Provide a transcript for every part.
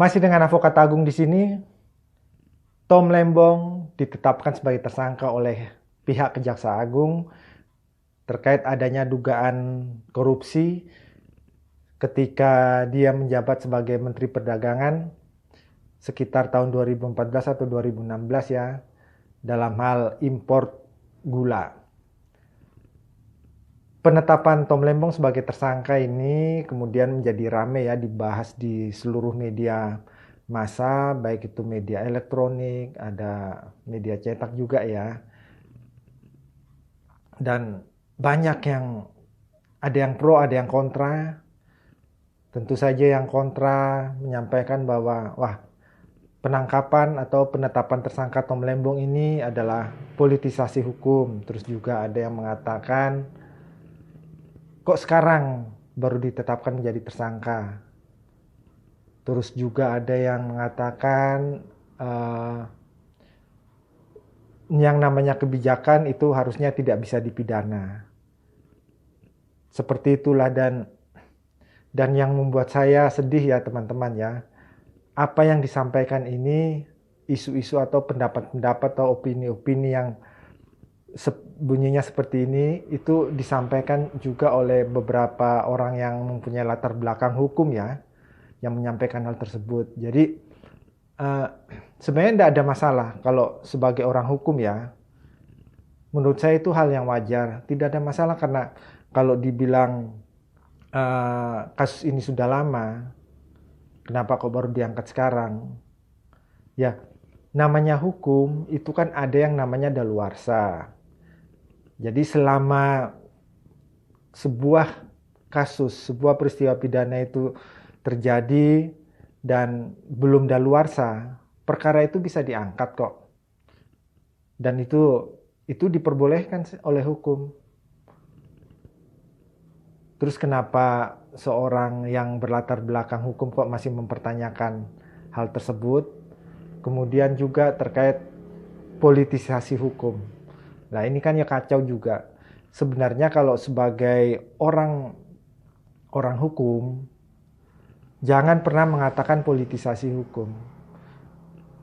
Masih dengan Advokat Agung di sini, Tom Lembong ditetapkan sebagai tersangka oleh pihak Kejaksaan Agung terkait adanya dugaan korupsi ketika dia menjabat sebagai Menteri Perdagangan sekitar tahun 2014 atau 2016 ya, dalam hal impor gula. Penetapan Tom Lembong sebagai tersangka ini kemudian menjadi rame ya, dibahas di seluruh media massa, baik itu media elektronik, ada media cetak juga ya. Dan banyak yang, ada yang pro, ada yang kontra. Tentu saja yang kontra menyampaikan bahwa penangkapan atau penetapan tersangka Tom Lembong ini adalah politisasi hukum. Terus juga ada yang mengatakan, kok sekarang baru ditetapkan menjadi tersangka? Terus juga ada yang mengatakan yang namanya kebijakan itu harusnya tidak bisa dipidana. Seperti itulah, dan yang membuat saya sedih ya teman-teman ya, apa yang disampaikan ini isu-isu atau pendapat-pendapat atau opini-opini yang bunyinya seperti ini itu disampaikan juga oleh beberapa orang yang mempunyai latar belakang hukum ya, yang menyampaikan hal tersebut. Jadi sebenarnya tidak ada masalah kalau sebagai orang hukum ya. Menurut saya itu hal yang wajar, tidak ada masalah, karena kalau dibilang kasus ini sudah lama, kenapa kok baru diangkat sekarang? Ya, namanya hukum itu kan ada yang namanya daluarsa. Jadi selama sebuah kasus, sebuah peristiwa pidana itu terjadi dan belum daluarsa, perkara itu bisa diangkat kok. Dan itu diperbolehkan oleh hukum. Terus kenapa seorang yang berlatar belakang hukum kok masih mempertanyakan hal tersebut? Kemudian juga terkait politisasi hukum. Nah ini kan ya kacau juga. Sebenarnya kalau sebagai orang hukum, jangan pernah mengatakan politisasi hukum.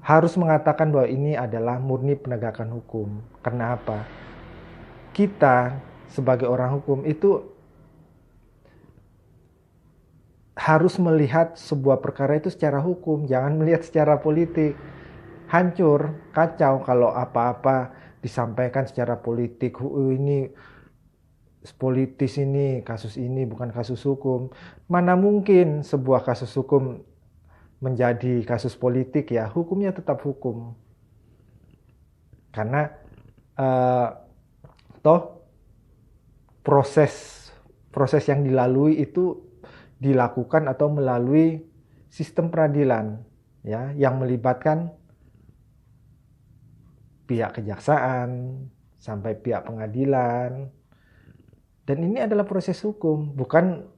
Harus mengatakan bahwa ini adalah murni penegakan hukum. Karena apa? Kita sebagai orang hukum itu harus melihat sebuah perkara itu secara hukum, jangan melihat secara politik. Hancur, kacau kalau apa-apa disampaikan secara politik. Ini politis, ini kasus ini bukan kasus hukum. Mana mungkin sebuah kasus hukum menjadi kasus politik ya, hukumnya tetap hukum. Karena toh proses yang dilalui itu dilakukan atau melalui sistem peradilan ya, yang melibatkan pihak kejaksaan sampai pihak pengadilan. Dan ini adalah proses hukum, bukan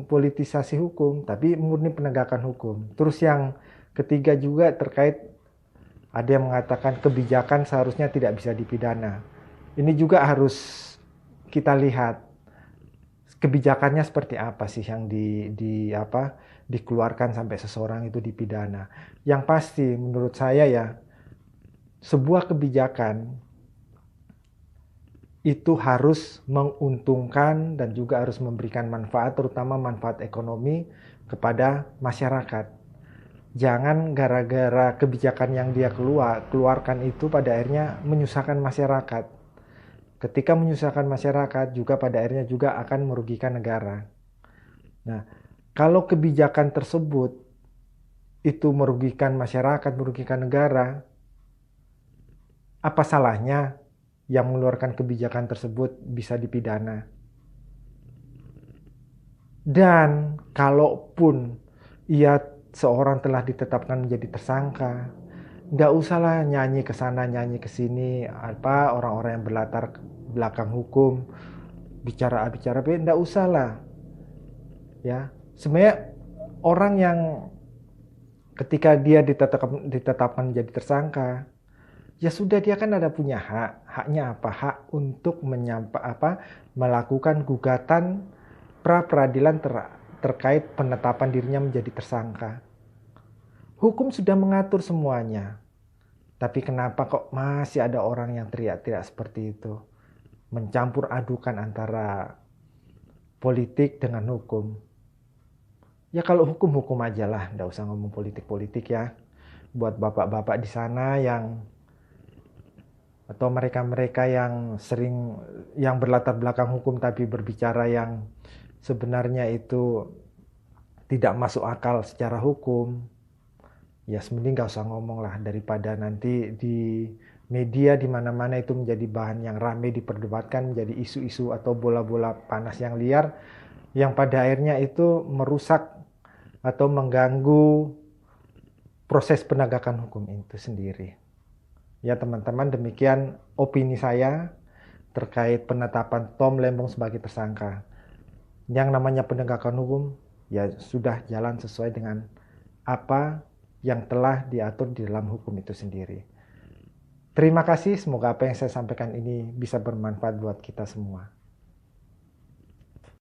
politisasi hukum, tapi murni penegakan hukum. Terus yang ketiga juga terkait, ada yang mengatakan kebijakan seharusnya tidak bisa dipidana. Ini juga harus kita lihat kebijakannya seperti apa sih yang dikeluarkan sampai seseorang itu dipidana. Yang pasti menurut saya ya, sebuah kebijakan itu harus menguntungkan dan juga harus memberikan manfaat, terutama manfaat ekonomi kepada masyarakat. Jangan gara-gara kebijakan yang dia keluarkan itu pada akhirnya menyusahkan masyarakat. Ketika menyusahkan masyarakat juga pada akhirnya juga akan merugikan negara. Nah, kalau kebijakan tersebut itu merugikan masyarakat, merugikan negara, apa salahnya yang mengeluarkan kebijakan tersebut bisa dipidana? Dan kalaupun ia seorang telah ditetapkan menjadi tersangka, nggak usahlah nyanyi ke sana nyanyi ke sini, orang-orang yang berlatar belakang hukum bicara B, nggak usahlah ya. Sebenarnya orang yang ketika dia ditetapkan menjadi tersangka, ya sudah, dia kan ada punya haknya apa? Hak untuk melakukan gugatan pra peradilan terkait penetapan dirinya menjadi tersangka. Hukum sudah mengatur semuanya. Tapi kenapa kok masih ada orang yang teriak-teriak seperti itu? Mencampur adukan antara politik dengan hukum. Ya kalau hukum-hukum aja lah, nggak usah ngomong politik-politik ya. Buat bapak-bapak di sana atau mereka-mereka yang yang berlatar belakang hukum tapi berbicara yang sebenarnya itu tidak masuk akal secara hukum. Ya mending gak usah ngomong lah, daripada nanti di media di mana-mana itu menjadi bahan yang ramai diperdebatkan, menjadi isu-isu atau bola-bola panas yang liar yang pada akhirnya itu merusak atau mengganggu proses penegakan hukum itu sendiri. Ya teman-teman, demikian opini saya terkait penetapan Tom Lembong sebagai tersangka. Yang namanya penegakan hukum ya sudah jalan sesuai dengan apa yang telah diatur di dalam hukum itu sendiri. Terima kasih, semoga apa yang saya sampaikan ini bisa bermanfaat buat kita semua.